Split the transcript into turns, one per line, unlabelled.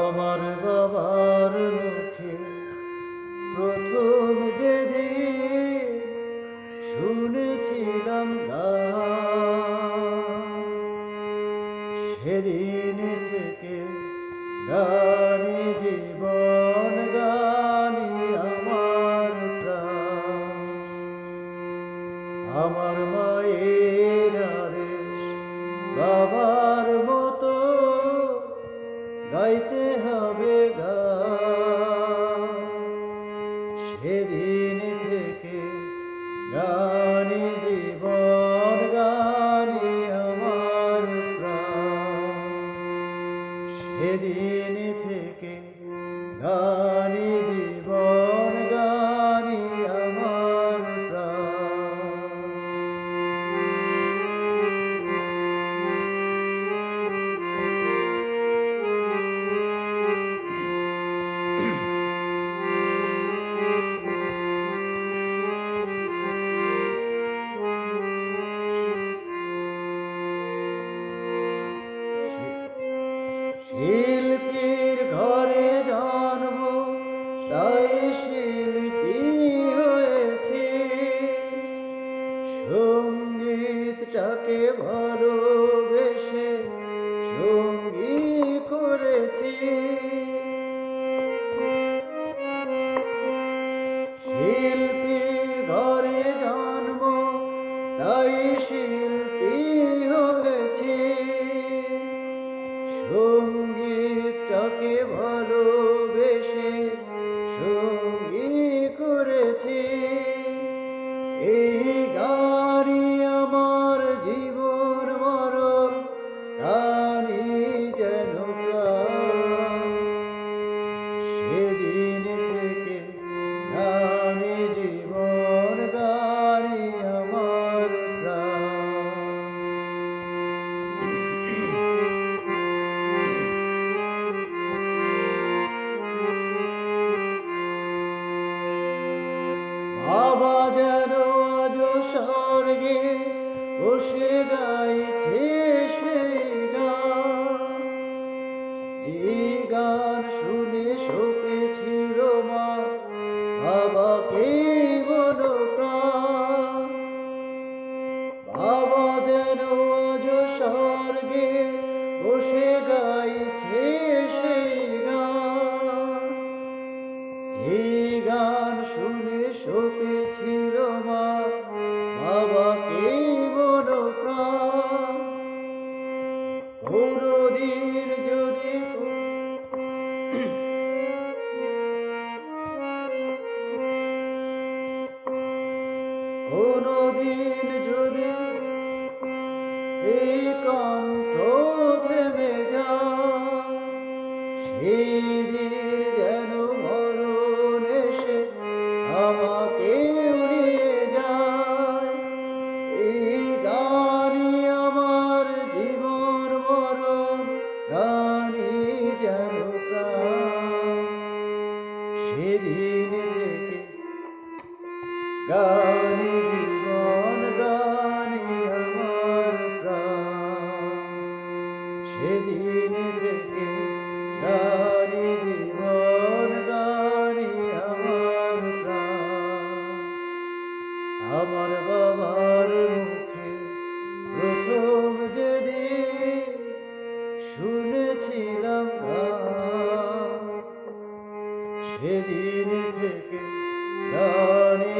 আমার বাবার মুখে প্রথম যেদিন শুনেছিলাম গান, সেদিন থেকে গানে জীবন, গানি আমার প্রাণ। আমার মায়ের আদেশ বাবার মতো গাইতে হবে গান, সেদিন থেকে গানে জীবন, গানি আমার প্রাণ। সেদিন থেকে গানে জীবন, গানি আমার প্রাণ। শিল্পীর ঘরে জন্ম, তাই শিল্পী হয়েছি। সঙ্গীতটাকে ভালোবেসে সঙ্গী করেছি। শিল্পীর ঘরে জন্ম, তাই শিল্পী হয়েছি। সঙ্গীতটাকে ভালোবেসে সঙ্গী করেছি। এই গানই আমার জীবন মরণ, গানই যেন প্রাণ। সেদিন থেকে গানে জীবন, গানই আমার প্রাণ। বাবা যেন আজ স্বর্গে বসে গাইছে সেই গান, যে গান শুনে শোকেছিল মা বাবাকে মনপ্রাণ। বাবা যেন আজ স্বর্গে বসে গাইছে সেই গান, যে গান শুনে শোকেছিল মা বাবাকে মনপ্রাণ। কোনদিন যদি কোনদিন যদি এই কণ্ঠ থেমে যায়, সেদিন যেন মরণ এসে আমাকে উড়িয়ে যায়। এই গানই আমার জীবন মরণ, গানই যেন প্রাণ। সেদিন থেকে গানে জীবন, গানি আমার প্রাণ। সেদিন থেকে গানে জীবন, গানি আমার প্রাণ। আমার বাবার মুখে প্রথম যেদিন শুনেছিলাম গান, সেদিন থেকে গানে